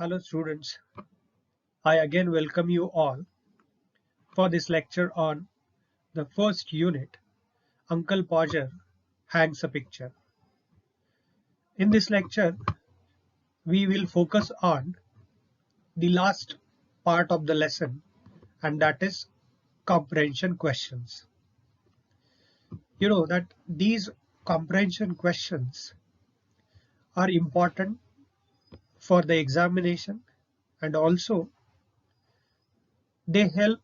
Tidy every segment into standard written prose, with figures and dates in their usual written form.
Hello students, I again welcome you all for this lecture on the first unit, Uncle Podger Hangs a Picture. In this lecture, we will focus on the last part of the lesson, and that is comprehension questions. You know that these comprehension questions are important for the examination, and also they help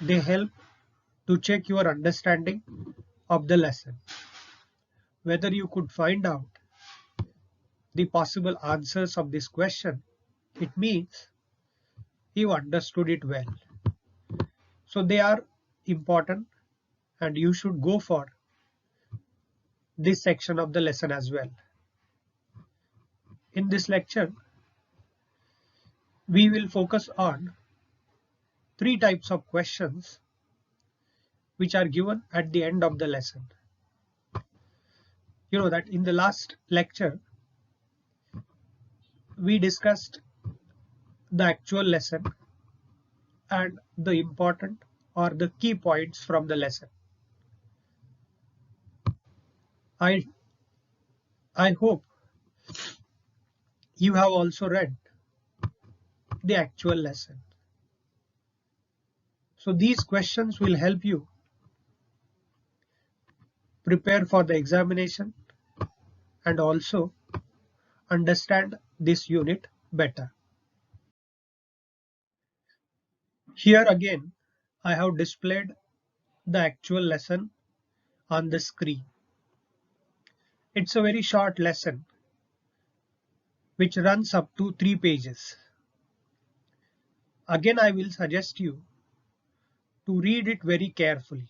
they help to check your understanding of the lesson, whether you could find out the possible answers of this question. It means you understood it well. So they are important and you should go for this section of the lesson as well. In this lecture, we will focus on three types of questions which are given at the end of the lesson. You know that in the last lecture, we discussed the actual lesson and the important or the key points from the lesson. I hope you have also read the actual lesson. So these questions will help you prepare for the examination and also understand this unit better. Here again, I have displayed the actual lesson on the screen. It's a very short lesson which runs up to 3 pages. Again, I will suggest you to read it very carefully.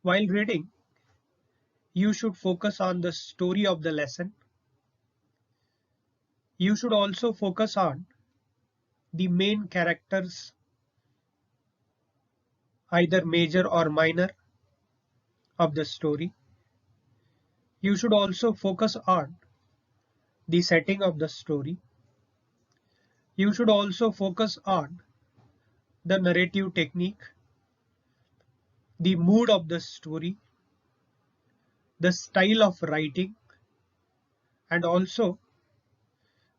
While reading, you should focus on the story of the lesson. You should also focus on the main characters, either major or minor, of the story. You should also focus on the setting of the story. You should also focus on the narrative technique, the mood of the story, the style of writing, and also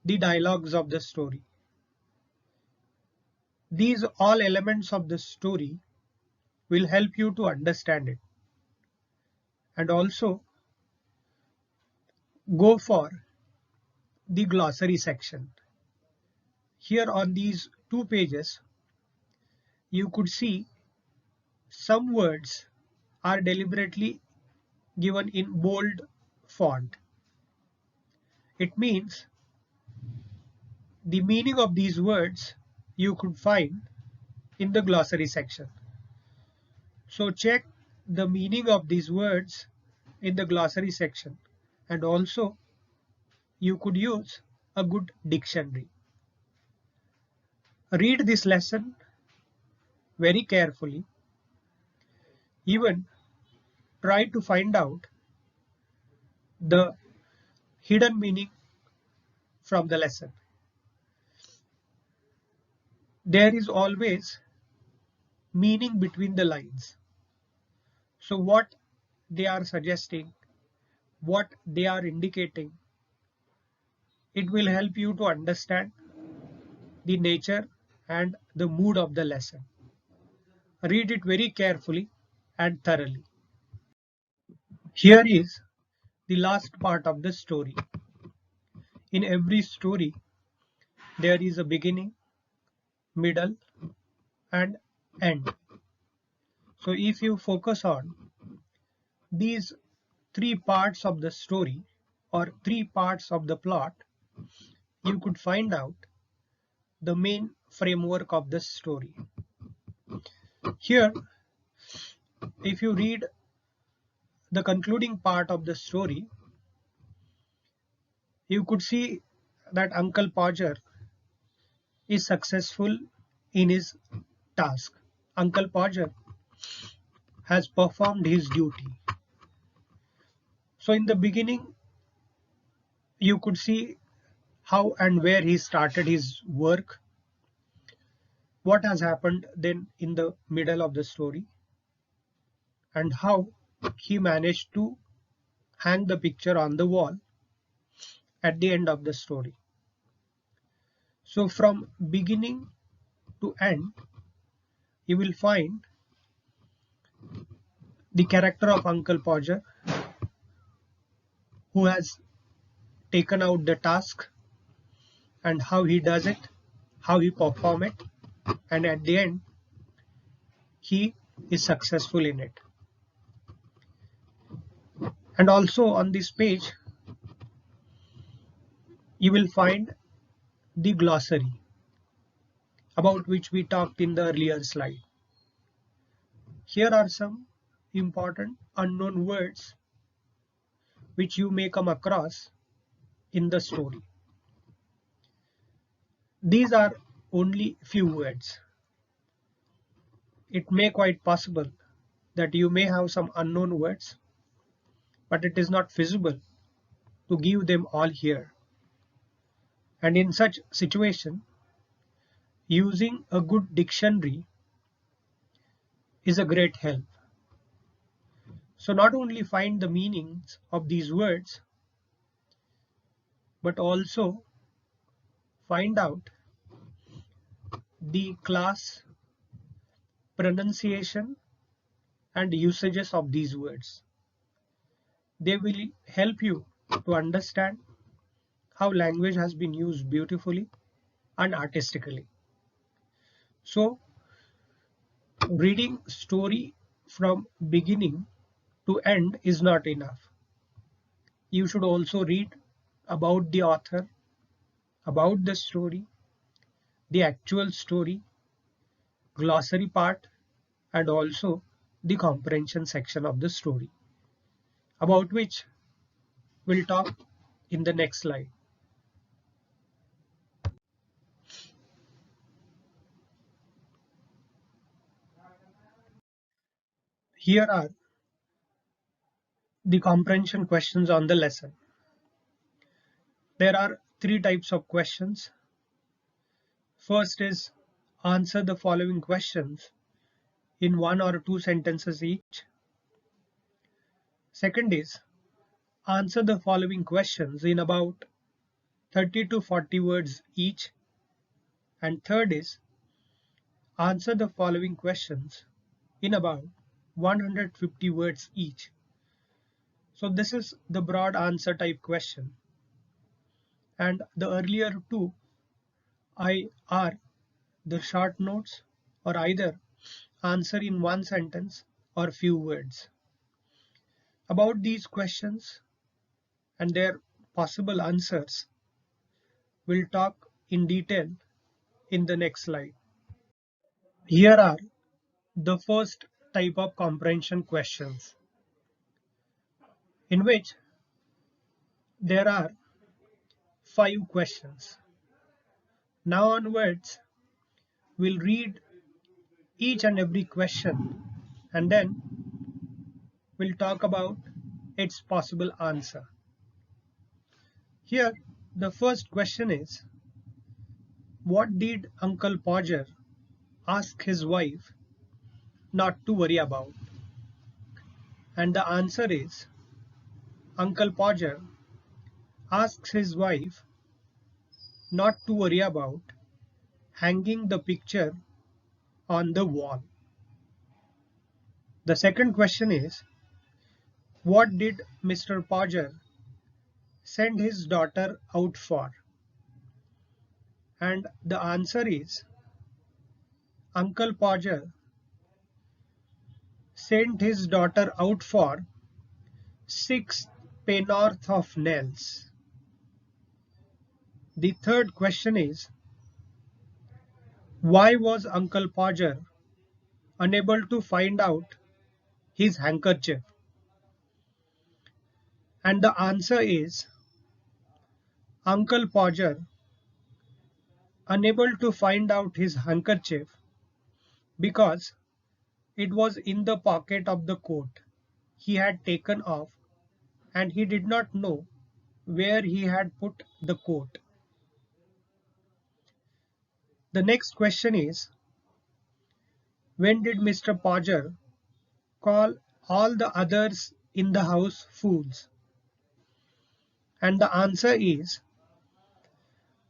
the dialogues of the story. These all elements of the story will help you to understand it, and also go for the glossary section. Here on these 2 pages, you could see some words are deliberately given in bold font. It means the meaning of these words you could find in the glossary section. So check the meaning of these words in the glossary section, and also you could use a good dictionary. Read this lesson very carefully. Even try to find out the hidden meaning from the lesson. There is always meaning between the lines. So what they are suggesting, what they are indicating, it will help you to understand the nature and the mood of the lesson. Read it very carefully and thoroughly. Here is the last part of the story. In every story, there is a beginning, middle, and end. So if you focus on these 3 parts of the story or 3 parts of the plot, you could find out the main framework of the story. Here, if you read the concluding part of the story, you could see that Uncle Podger is successful in his task. Uncle Podger has performed his duty. So in the beginning, you could see how and where he started his work, what has happened then in the middle of the story, and how he managed to hang the picture on the wall at the end of the story. So from beginning to end, you will find the character of Uncle Podger, who has taken out the task and how he does it, how he perform it, and at the end he is successful in it. And also on this page you will find the glossary about which we talked in the earlier slide. Here are some important unknown words which you may come across in the story. These are only few words. It may quite possible that you may have some unknown words, but it is not feasible to give them all here. And in such situation, using a good dictionary is a great help. So not only find the meanings of these words, but also find out the class, pronunciation, and usages of these words. They will help you to understand how language has been used beautifully and artistically. So reading story from beginning to end is not enough. You should also read about the author, about the story, the actual story, glossary part, and also the comprehension section of the story, about which we'll talk in the next slide. Here are the comprehension questions on the lesson. There are three types of questions. First is answer the following questions in 1 or 2 sentences each. Second is answer the following questions in about 30 to 40 words each. And third is answer the following questions in about 150 words each. So this is the broad answer type question. And the earlier two are the short notes, or either answer in one sentence or few words. About these questions and their possible answers, we'll talk in detail in the next slide. Here are the first type of comprehension questions, in which there are 5 questions. Now onwards, we'll read each and every question and then we'll talk about its possible answer. Here, the first question is, what did Uncle Podger ask his wife not to worry about? And the answer is, Uncle Podger asks his wife not to worry about hanging the picture on the wall. The second question is, what did Mr. Podger send his daughter out for? And the answer is, Uncle Podger sent his daughter out for 6 pennorth of nails. The third question is, why was Uncle Podger unable to find out his handkerchief? And the answer is, Uncle Podger unable to find out his handkerchief because it was in the pocket of the coat he had taken off, and he did not know where he had put the coat. The next question is, when did Mr. Podger call all the others in the house fools? And the answer is,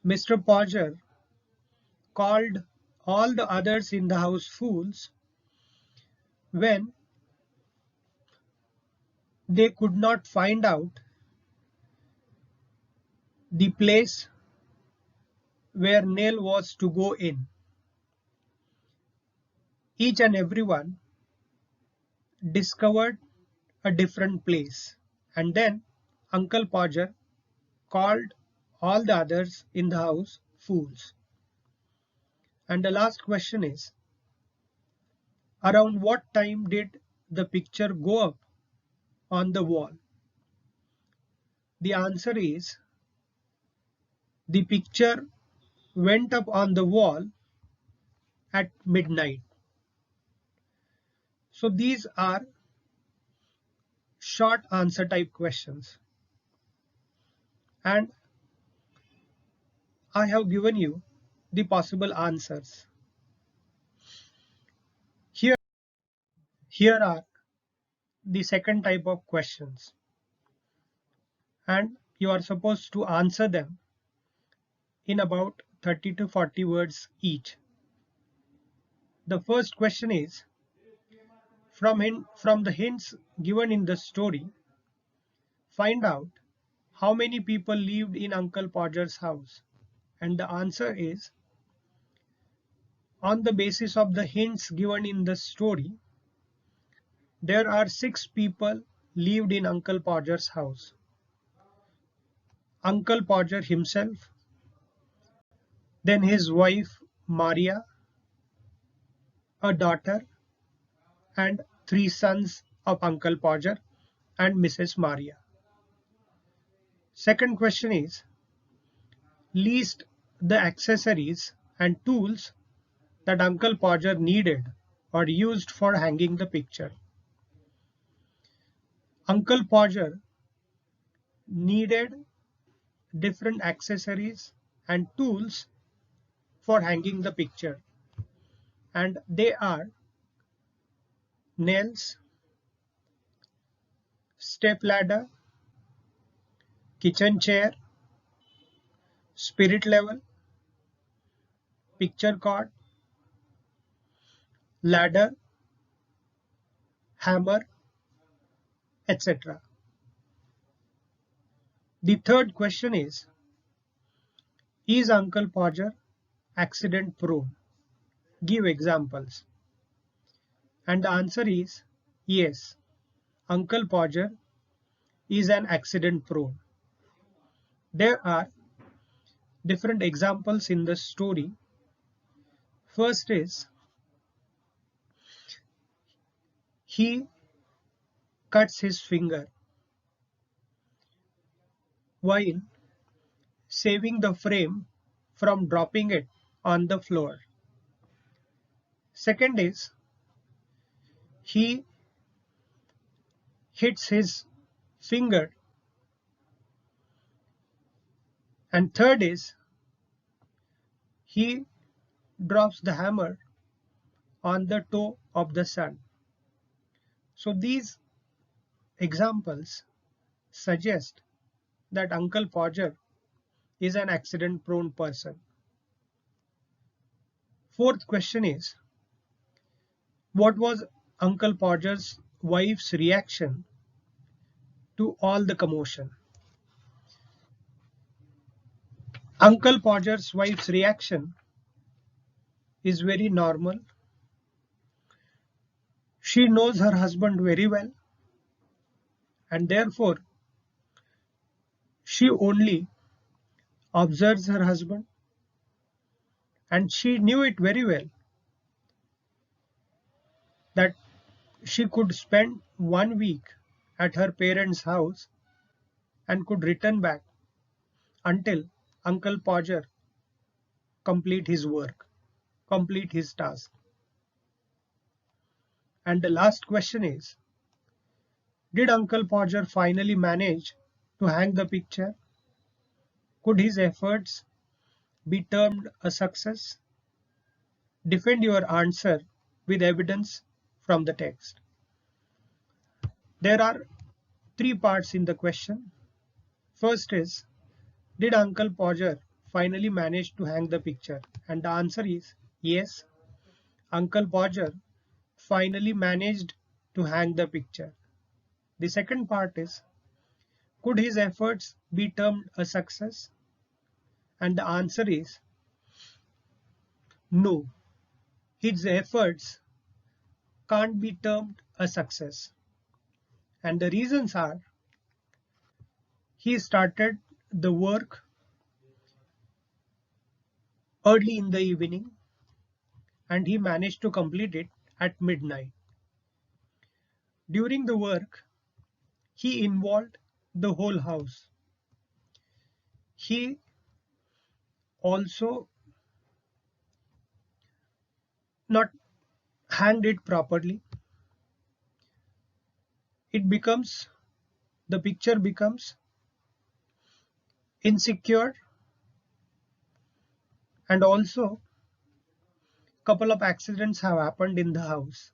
Mr. Podger called all the others in the house fools when they could not find out the place where Nell was to go in. Each and everyone discovered a different place, and then Uncle Podger called all the others in the house fools. And the last question is, around what time did the picture go up on the wall? The answer is, the picture went up on the wall at midnight. So these are short answer type questions, and I have given you the possible answers. Here are the second type of questions, and you are supposed to answer them in about 30 to 40 words each. The first question is, from the hints given in the story, find out how many people lived in Uncle Podger's house. And the answer is, on the basis of the hints given in the story, there are 6 people lived in Uncle Podger's house. Uncle Podger himself, then his wife Maria, a daughter, and 3 sons of Uncle Podger and Mrs. Maria. Second question is, list the accessories and tools that Uncle Podger needed or used for hanging the picture. Uncle Podger needed different accessories and tools for hanging the picture, and they are nails, step ladder, kitchen chair, spirit level, picture cord, ladder, hammer, etc. The third question is Uncle Podger accident prone? Give examples. And the answer is yes, Uncle Podger is an accident prone. There are different examples in the story. First is, he cuts his finger while saving the frame from dropping it on the floor. Second is, he hits his finger. And third is, he drops the hammer on the toe of the sun. So these examples suggest that Uncle Podger is an accident-prone person. Fourth question is, what was Uncle Podger's wife's reaction to all the commotion? Uncle Podger's wife's reaction is very normal. She knows her husband very well, and therefore she only observes her husband, and she knew it very well that she could spend 1 week at her parents' house and could return back until Uncle Podger complete his work, complete his task. And the last question is, did Uncle Podger finally manage to hang the picture? Could his efforts be termed a success? Defend your answer with evidence from the text. There are three parts in the question. First is, did Uncle Podger finally manage to hang the picture? And the answer is yes, Uncle Podger finally managed to hang the picture. The second part is, could his efforts be termed a success? And the answer is no, his efforts can't be termed a success. And the reasons are, he started the work early in the evening and he managed to complete it at midnight. During the work, he involved the whole house. He also not hanged it properly. The picture becomes insecure, and also couple of accidents have happened in the house.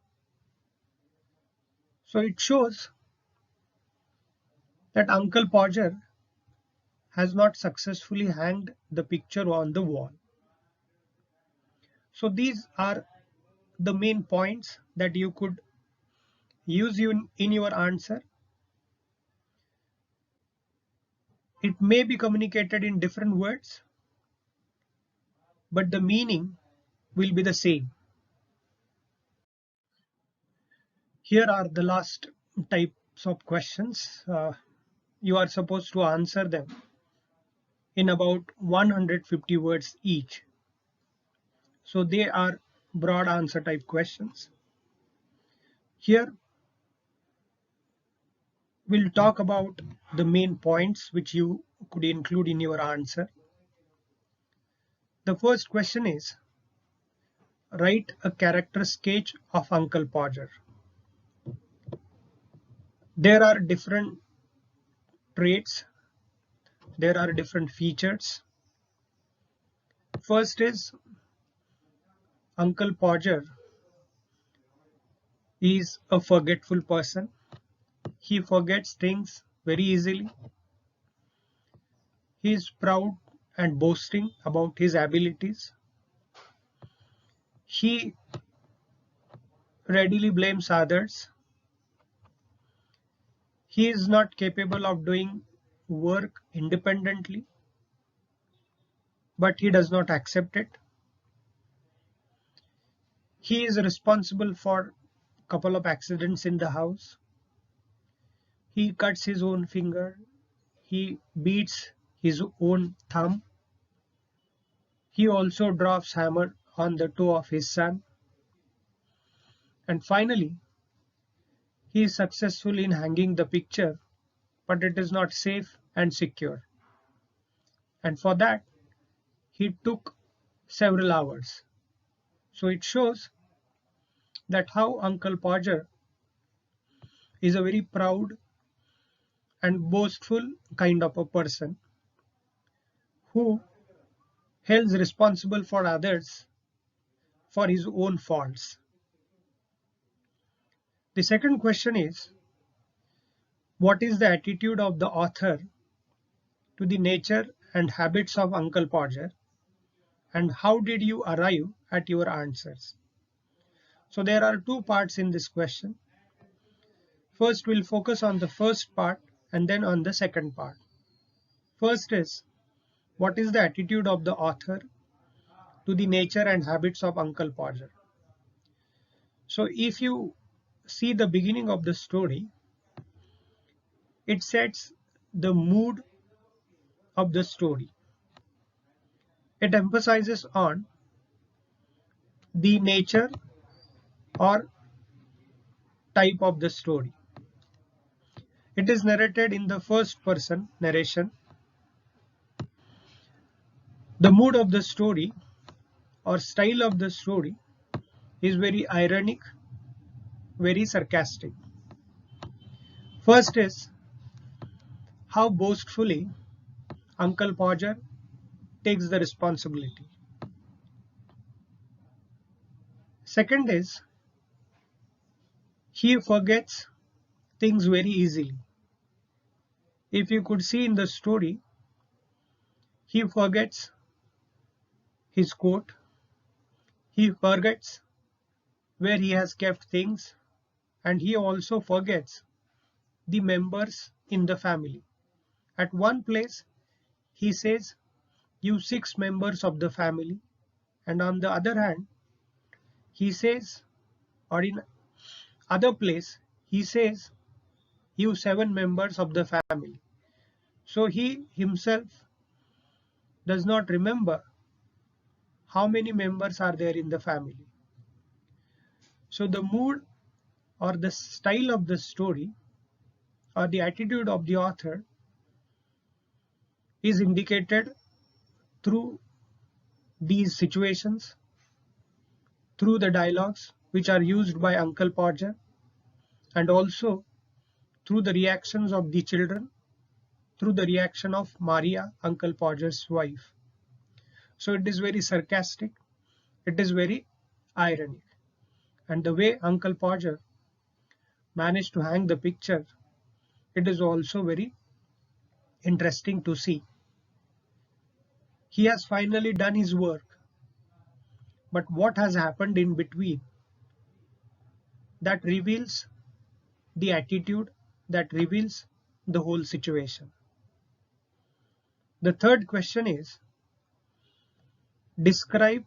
So it shows that Uncle Podger has not successfully hanged the picture on the wall. So these are the main points that you could use in your answer. It may be communicated in different words, but the meaning will be the same. Here are the last types of questions. You are supposed to answer them in about 150 words each. So they are broad answer type questions. Here we'll talk about the main points which you could include in your answer. The first question is, write a character sketch of Uncle Podger. There are different traits, there are different features. First is, Uncle Podger is a forgetful person. He forgets things very easily. He is proud and boasting about his abilities. He readily blames others. He is not capable of doing work independently, but he does not accept it. He is responsible for a couple of accidents in the house. He cuts his own finger. He beats his own thumb. He also drops hammer on the toe of his son. And finally, he is successful in hanging the picture, but it is not safe and secure. And for that, he took several hours. So it shows that how Uncle Podger is a very proud and boastful kind of a person who held responsible for others for his own faults. The second question is, what is the attitude of the author to the nature and habits of Uncle Podger, and how did you arrive at your answers? So there are two parts in this question. First, we'll focus on the first part and then on the second part. First is, what is the attitude of the author to the nature and habits of Uncle Podger? So if you see the beginning of the story, it sets the mood of the story. It emphasizes on the nature or type of the story. It is narrated in the first person narration. The mood of the story or style of the story is very ironic, very sarcastic. First is how boastfully Uncle Podger takes the responsibility. Second is, he forgets things very easily. If you could see in the story, he forgets his coat, he forgets where he has kept things, and he also forgets the members in the family. At one place, he says, "You 6 members of the family," and on the other hand, he says, or in other place, he says, "You 7 members of the family." So he himself does not remember how many members are there in the family. So the mood or the style of the story or the attitude of the author is indicated through these situations, through the dialogues which are used by Uncle Podger, and also through the reactions of the children, through the reaction of Maria, Uncle Podger's wife. So it is very sarcastic, it is very ironic. And the way Uncle Podger managed to hang the picture, it is also very interesting to see. He has finally done his work, but what has happened in between, that reveals the attitude, that reveals the whole situation. The third question is, describe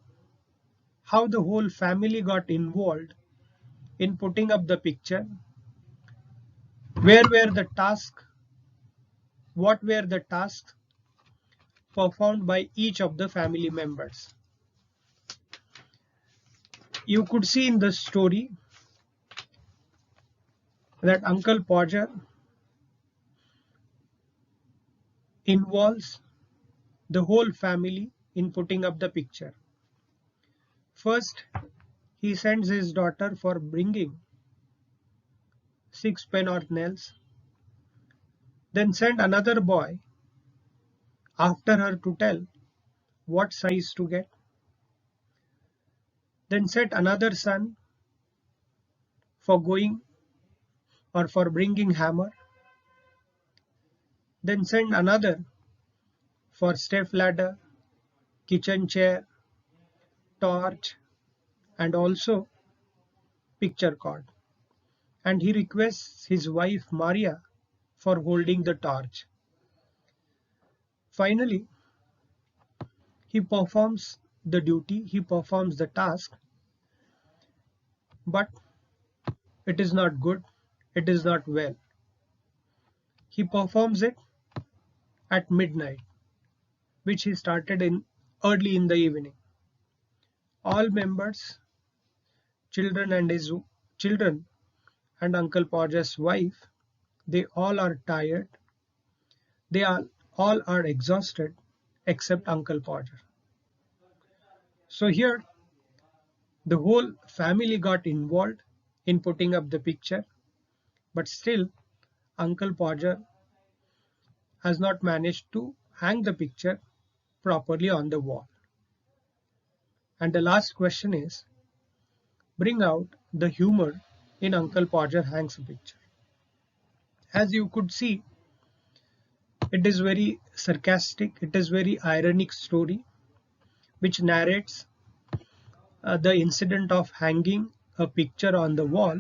how the whole family got involved in putting up the picture. Where were the tasks? What were the tasks performed by each of the family members? You could see in the story that Uncle Podger involves the whole family in putting up the picture. First, he sends his daughter for bringing 6 pen or nails, then send another boy after her to tell what size to get, then sent another son for going or for bringing hammer, then send another for step ladder, kitchen chair, torch, and also picture cord. And he requests his wife Maria for holding the torch. Finally, he performs the duty, he performs the task, but it is not good, it is not well. He performs it at midnight, which he started in early in the evening. All members, children and his children and Uncle Podger's wife, they all are tired. They are all are exhausted except Uncle Podger. So here the whole family got involved in putting up the picture, but still Uncle Podger has not managed to hang the picture properly on the wall. And the last question is, bring out the humor in Uncle Podger hangs a picture. As you could see, it is very sarcastic, it is very ironic story which narrates the incident of hanging a picture on the wall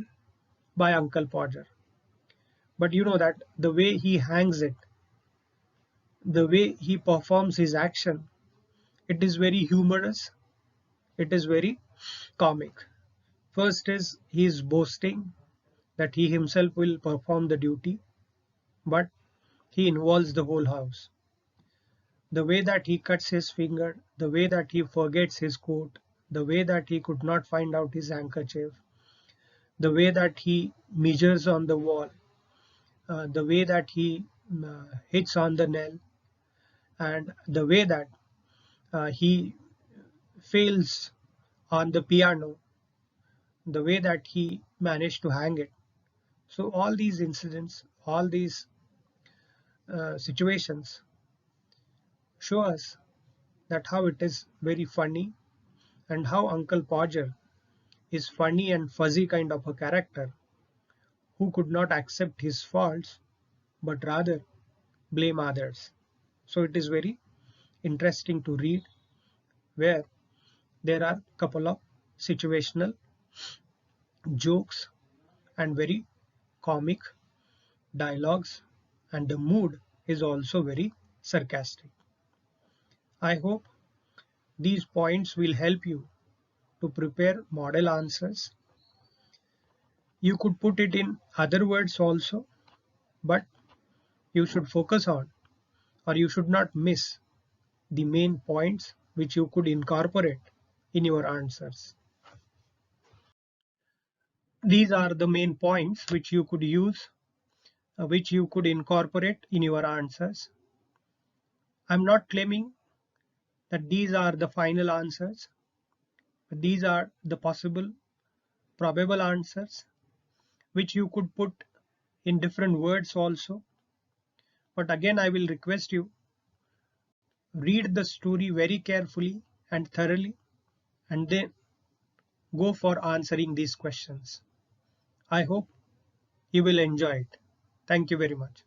by Uncle Podger. But you know that the way he hangs it, the way he performs his action, it is very humorous, it is very comic. First is he is boasting that he himself will perform the duty, but he involves the whole house. The way that he cuts his finger, the way that he forgets his coat, the way that he could not find out his handkerchief, the way that he measures on the wall, the way that he hits on the nail, and the way that he fails on the piano, the way that he managed to hang it. So all these incidents, all these situations show us that how it is very funny and how Uncle Podger is funny and fuzzy kind of a character who could not accept his faults but rather blame others. So it is very interesting to read where there are couple of situational jokes and very comic dialogues, and the mood is also very sarcastic. I hope these points will help you to prepare model answers. You could put it in other words also, but you should focus on, or you should not miss, the main points which you could incorporate in your answers. These are the main points which you could use, which you could incorporate in your answers. I'm not claiming that these are the final answers, but these are the possible probable answers which you could put in different words also. But again, I will request you, read the story very carefully and thoroughly, and then go for answering these questions. I hope you will enjoy it. Thank you very much.